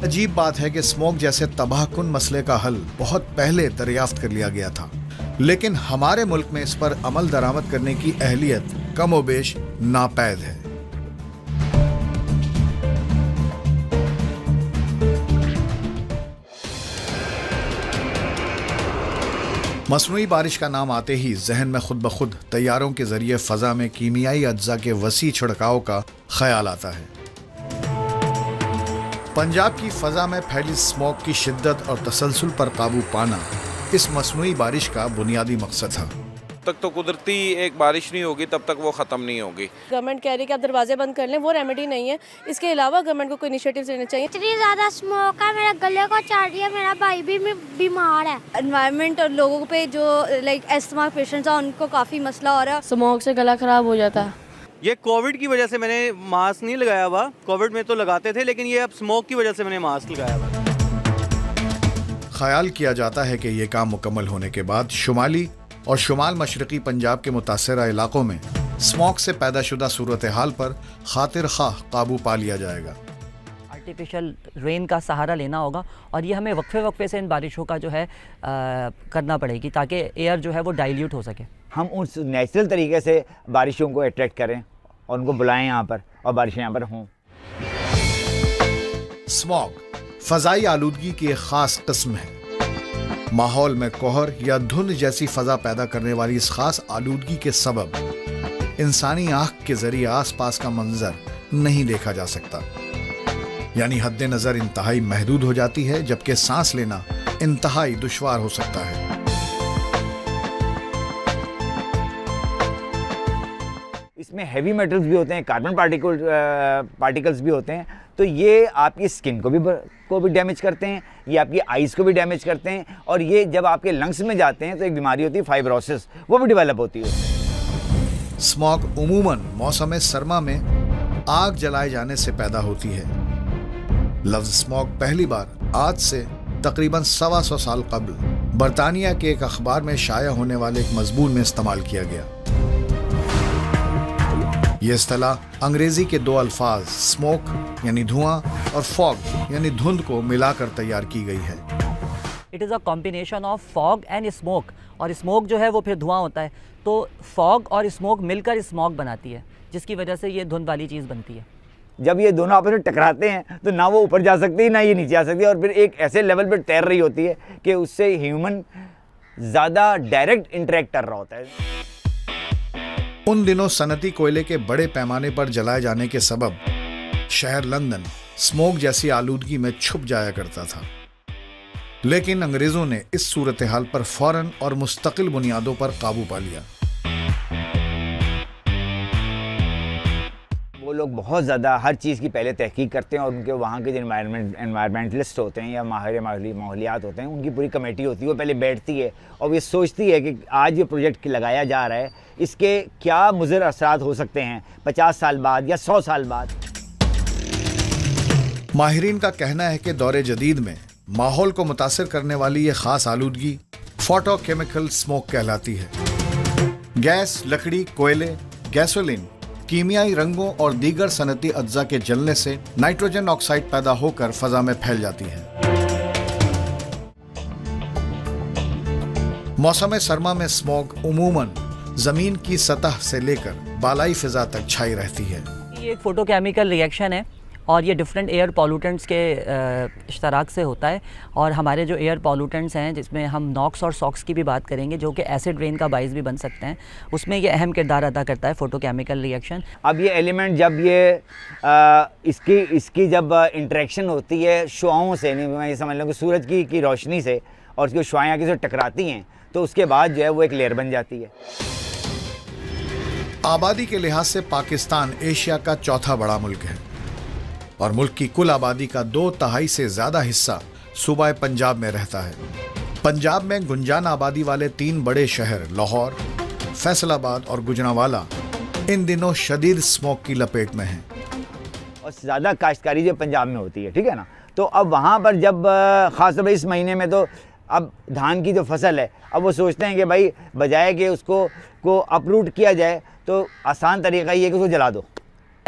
عجیب بات ہے کہ اسموک جیسے تباہ کن مسئلے کا حل بہت پہلے دریافت کر لیا گیا تھا، لیکن ہمارے ملک میں اس پر عمل درآمد کرنے کی اہلیت کم و بیش ناپید ہے۔ مصنوعی بارش کا نام آتے ہی ذہن میں خود بخود طیاروں کے ذریعے فضا میں کیمیائی اجزاء کے وسیع چھڑکاؤ کا خیال آتا ہے۔ پنجاب کی فضا میں پھیلی اسموک کی شدت اور تسلسل پر قابو پانا اس مصنوعی بارش کا بنیادی مقصد تھا۔ تک تو قدرتی ایک بارش نہیں ہوگی تب تک وہ ختم نہیں ہوگی۔ گورنمنٹ کہہ رہی ہے کہ آپ دروازے بند کر لیں، وہ ریمیڈی نہیں ہے۔ اس کے علاوہ گورنمنٹ کو کوئی انیشیٹیوز لینے چاہیے۔ اتنی زیادہ اسموک ہے، میرے گلے کو چاٹ رہی ہے، میرا بھائی بھی بیمار ہے۔ انوائرمنٹ اور لوگوں پہ جو ایستھما پیشنٹس ہیں ان کو کافی مسئلہ ہو رہا ہے۔ اسموک سے گلا خراب ہو جاتا ہے۔ یہ کووڈ کی وجہ سے میں نے ماسک نہیں لگایا ہوا، کووڈ میں تو لگاتے تھے، لیکن یہ اب اسموک کی وجہ سے میں نے ماسک لگایا ہوا۔ خیال کیا جاتا ہے کہ یہ کام مکمل ہونے کے بعد شمالی اور شمال مشرقی پنجاب کے متاثرہ علاقوں میں اسموک سے پیدا شدہ صورتحال پر خاطر خواہ قابو پا لیا جائے گا۔ آرٹیفیشل رین کا سہارا لینا ہوگا اور یہ ہمیں وقفے وقفے سے ان بارشوں کا جو ہے کرنا پڑے گی تاکہ ایئر جو ہے وہ ڈائلیوٹ ہو سکے۔ ہم اس نیچرل طریقے سے بارشوں کو اٹریکٹ کریں اور ان کو بلائیں یہاں پر اور بارشیں یہاں پر ہوں۔ اسموک فضائی آلودگی کی ایک خاص قسم ہے۔ ماحول میں کوہر یا دھند جیسی فضا پیدا کرنے والی اس خاص آلودگی کے سبب انسانی آنکھ کے ذریعے آس پاس کا منظر نہیں دیکھا جا سکتا، یعنی حد نظر انتہائی محدود ہو جاتی ہے، جبکہ سانس لینا انتہائی دشوار ہو سکتا ہے۔ اس میں ہیوی میٹلز بھی ہوتے ہیں، کاربن پارٹیکلز بھی ہوتے ہیں، تو یہ آپ کی اسکن کو بھی ڈیمیج کرتے ہیں، یہ آپ کی آئیز کو بھی ڈیمیج کرتے ہیں، اور یہ جب آپ کے لنگس میں جاتے ہیں تو ایک بیماری ہوتی ہے فائبروسس، وہ بھی ڈیولپ ہوتی ہے۔ اسموک عموماً موسم سرما میں آگ جلائے جانے سے پیدا ہوتی ہے۔ لفظ اسموک پہلی بار آج سے تقریباً 125 سال قبل برطانیہ کے ایک اخبار میں شائع ہونے والے ایک مضمون میں استعمال کیا گیا۔ یہ اصطلاح انگریزی کے دو الفاظ اسموک یعنی دھواں اور فاگ یعنی دھند کو ملا کر تیار کی گئی ہے۔ It is a combination of fog and smoke, اور اسموک جو ہے وہ پھر دھواں ہوتا ہے، تو فاگ اور اسموک مل کر اسموک بناتی ہے، جس کی وجہ سے یہ دھند والی چیز بنتی ہے۔ جب یہ دونوں آپس میں ٹکراتے ہیں تو نہ وہ اوپر جا سکتی نہ یہ نیچے آ سکتی، اور پھر ایک ایسے لیول پہ تیر رہی ہوتی ہے کہ اس سے ہیومن زیادہ ڈائریکٹ انٹریکٹ کر رہا ہوتا ہے۔ ان دنوں صنعتی کوئلے کے بڑے پیمانے پر جلائے جانے کے سبب شہر لندن اسموک جیسی آلودگی میں چھپ جایا کرتا تھا، لیکن انگریزوں نے اس صورتحال پر فوراً اور مستقل بنیادوں پر قابو پا لیا۔ وہ لوگ بہت زیادہ ہر چیز کی پہلے تحقیق کرتے ہیں، اور ان کے وہاں کے جو انوائرمنٹلسٹ ہوتے ہیں یا ماہر ماحولیات ہوتے ہیں، ان کی پوری کمیٹی ہوتی ہے، وہ پہلے بیٹھتی ہے اور یہ سوچتی ہے کہ آج یہ پروجیکٹ لگایا جا رہا ہے، اس کے کیا مضر اثرات ہو سکتے ہیں 50 سال بعد یا 100 سال بعد۔ ماہرین کا کہنا ہے کہ دور جدید میں ماحول کو متاثر کرنے والی یہ خاص آلودگی فوٹو کیمیکل اسموک کہلاتی ہے۔ گیس، لکڑی، کوئلے، گیسولین، کیمیائی رنگوں اور دیگر صنعتی اجزاء کے جلنے سے نائٹروجن آکسائڈ پیدا ہو کر فضا میں پھیل جاتی ہے۔ موسم سرما میں اسموک عموماً زمین کی سطح سے لے کر بالائی فضا تک چھائی رہتی ہے۔ یہ ایک فوٹو کیمیکل ریئیکشن ہے اور یہ ڈفرینٹ ایئر پالوٹنٹس کے اشتراک سے ہوتا ہے، اور ہمارے جو ایئر پالوٹنٹس ہیں جس میں ہم ناکس اور ساکس کی بھی بات کریں گے جو کہ ایسڈ رین کا باعث بھی بن سکتے ہیں، اس میں یہ اہم کردار ادا کرتا ہے فوٹو کیمیکل ریئیکشن۔ اب یہ ایلیمنٹ جب یہ اس کی جب انٹریکشن ہوتی ہے شعاؤں سے، میں یہ سمجھ لوں کہ سورج کی روشنی سے، اور اس کی شعائیں آگے سے ٹکراتی ہیں، تو اس کے بعد جو ہے وہ ایک لیئر بن جاتی ہے۔ آبادی کے لحاظ سے پاکستان ایشیا کا چوتھا بڑا ملک ہے، اور ملک کی کل آبادی کا 2/3 سے زیادہ حصہ صوبہ پنجاب میں رہتا ہے۔ پنجاب میں گنجان آبادی والے 3 بڑے شہر لاہور، فیصل آباد اور گوجرانوالا ان دنوں شدید اسموک کی لپیٹ میں ہیں۔ اور زیادہ کاشتکاری جو پنجاب میں ہوتی ہے، ٹھیک ہے نا، تو اب وہاں پر جب خاص طور پر اس مہینے میں تو اب دھان کی جو فصل ہے، اب وہ سوچتے ہیں کہ بھائی بجائے کہ اس کو اپروٹ کیا جائے تو آسان طریقہ یہ ہے کہ اس کو جلا دو۔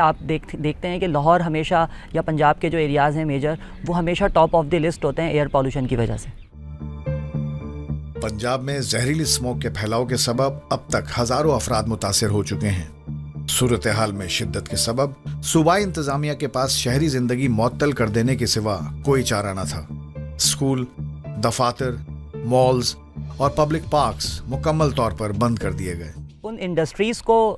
آپ دیکھتے ہیں کہ لاہور ہمیشہ یا پنجاب کے جو ایریاز ہیں میجر وہ ہمیشہ ٹاپ آف دی لسٹ ہوتے ہیں ایئر پالوشن کی وجہ سے. پنجاب میں زہریلی اسموک کے پھیلاؤ کے سبب اب تک ہزاروں افراد متاثر ہو چکے ہیں. صورتحال میں شدت کے سبب صوبائی انتظامیہ کے پاس شہری زندگی معطل کر دینے کے سوا کوئی چارہ نہ تھا. اسکول، دفاتر، مالز اور پبلک پارکس مکمل طور پر بند کر دیے گئے. ان انڈسٹریز کو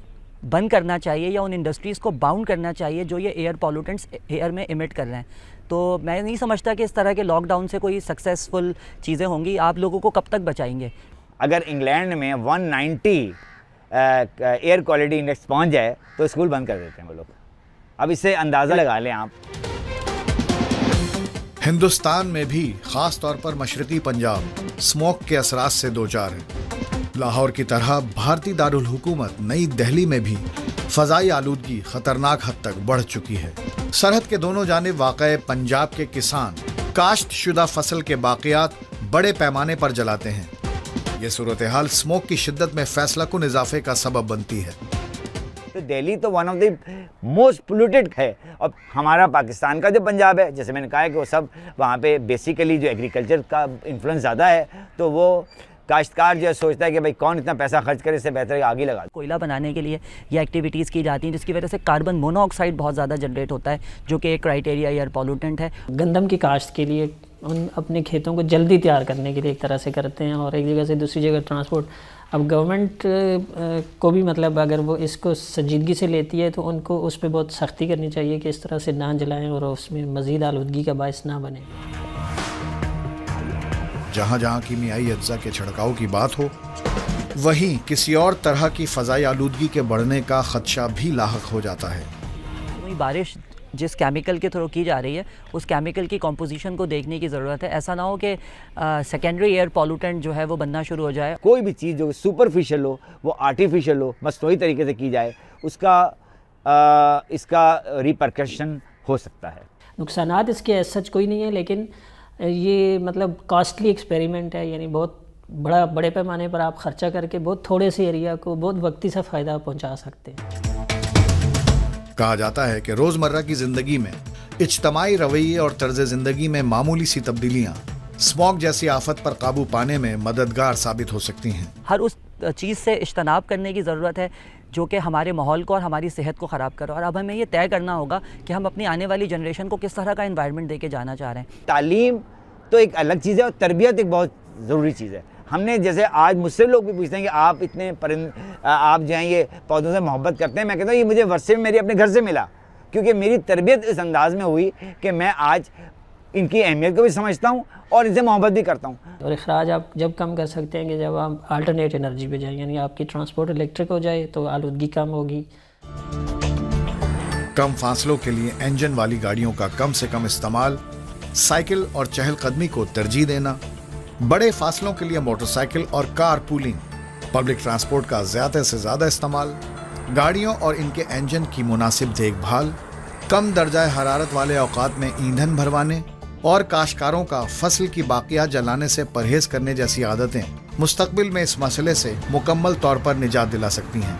بند کرنا چاہیے یا ان انڈسٹریز کو باؤنڈ کرنا چاہیے جو یہ ایئر پالوٹنٹس ایئر میں ایمٹ کر رہے ہیں. تو میں نہیں سمجھتا کہ اس طرح کے لاک ڈاؤن سے کوئی سکسیزفل چیزیں ہوں گی. آپ لوگوں کو کب تک بچائیں گے؟ اگر انگلینڈ میں 190 ایئر کوالٹی انڈیکس پہنچ جائے تو اسکول بند کر دیتے ہیں وہ لوگ. اب اس سے اندازہ لگا لیں آپ. ہندوستان میں بھی خاص طور پر مشرقی پنجاب اسموک کے اثرات سے دوچار ہے. لاہور کی طرح بھارتی دارالحکومت نئی دہلی میں بھی فضائی آلودگی خطرناک حد تک بڑھ چکی ہے. سرحد کے دونوں جانب واقع پنجاب کے کسان کاشت شدہ فصل کے باقیات بڑے پیمانے پر جلاتے ہیں. یہ صورتحال اسموک کی شدت میں فیصلہ کن اضافے کا سبب بنتی ہے. تو دہلی تو one of the most polluted ہے. اور ہمارا پاکستان کا جو پنجاب ہے، جیسے میں نے کہا ہے کہ وہ سب وہاں پہ بیسیکلی جو ایگریکلچر کا انفلوئنس زیادہ ہے، تو وہ کاشتکار جو ہے سوچتا ہے کہ بھائی کون اتنا پیسہ خرچ کرے، اس سے بہتر ہے آگے لگا. کوئلہ بنانے کے لیے یہ ایکٹیویٹیز کی جاتی ہیں جس کی وجہ سے کاربن مونو آکسائڈ بہت زیادہ جنریٹ ہوتا ہے جو کہ ایک کرائٹیریا ایئر پالوٹنٹ ہے. گندم کی کاشت کے لیے ان اپنے کھیتوں کو جلدی تیار کرنے کے لیے ایک طرح سے کرتے ہیں اور ایک جگہ سے دوسری جگہ ٹرانسپورٹ. اب گورنمنٹ کو بھی مطلب اگر وہ اس کو سنجیدگی سے لیتی ہے تو ان کو اس پہ بہت سختی کرنی چاہیے کہ اس طرح سے نہ جلائیں اور اس میں مزید آلودگی کا باعث نہ بنے. جہاں جہاں کیمیائی اجزاء کے چھڑکاؤ کی بات ہو وہیں کسی اور طرح کی فضائی آلودگی کے بڑھنے کا خدشہ بھی لاحق ہو جاتا ہے. بارش جس کیمیکل کے تھرو کی جا رہی ہے اس کیمیکل کی کمپوزیشن کو دیکھنے کی ضرورت ہے. ایسا نہ ہو کہ سیکنڈری ایئر پالوٹنٹ جو ہے وہ بننا شروع ہو جائے. کوئی بھی چیز جو سپرفیشل ہو، وہ آرٹیفیشل ہو، مصنوعی طریقے سے کی جائے، اس کا ریپرکشن ہو سکتا ہے. نقصانات اس کے سچ کوئی نہیں ہے، لیکن یہ مطلب کاسٹلی ایکسپیریمنٹ ہے. یعنی بہت بڑے پیمانے پر آپ خرچہ کر کے بہت تھوڑے سے ایریا کو بہت وقتی سے فائدہ پہنچا سکتے ہیں. کہا جاتا ہے کہ روزمرہ کی زندگی میں اجتماعی رویے اور طرز زندگی میں معمولی سی تبدیلیاں اسموک جیسی آفت پر قابو پانے میں مددگار ثابت ہو سکتی ہیں. ہر اس چیز سے اجتناب کرنے کی ضرورت ہے جو کہ ہمارے ماحول کو اور ہماری صحت کو خراب کرے. اور اب ہمیں یہ طے کرنا ہوگا کہ ہم اپنی آنے والی جنریشن کو کس طرح کا انوائرمنٹ دے کے جانا چاہ رہے ہیں. تعلیم تو ایک الگ چیز ہے اور تربیت ایک بہت ضروری چیز ہے. ہم نے جیسے آج مجھ سے لوگ بھی پوچھتے ہیں کہ آپ اتنے آپ جو ہیں یہ پودوں سے محبت کرتے ہیں. میں کہتا ہوں یہ مجھے ورثے میں میرے اپنے گھر سے ملا، کیونکہ میری تربیت اس انداز میں ہوئی کہ میں آج ان کی اہمیت کو بھی سمجھتا ہوں اور ان سے محبت بھی کرتا ہوں. اور اخراج آپ جب کم کر سکتے ہیں کہ جب آپ آلٹرنیٹ انرجی پہ جائیں، یعنی آپ کی ٹرانسپورٹ الیکٹرک ہو جائے تو آلودگی کم ہوگی. کم فاصلوں کے لیے انجن والی گاڑیوں کا کم سے کم استعمال، سائیکل اور چہل قدمی کو ترجیح دینا، بڑے فاصلوں کے لیے موٹر سائیکل اور کار پولنگ، پبلک ٹرانسپورٹ کا زیادہ سے زیادہ استعمال، گاڑیوں اور ان کے انجن کی مناسب دیکھ بھال، کم درجہ حرارت والے اوقات میں ایندھن بھروانے اور کاشتکاروں کا فصل کی باقیات جلانے سے پرہیز کرنے جیسی عادتیں مستقبل میں اس مسئلے سے مکمل طور پر نجات دلا سکتی ہیں.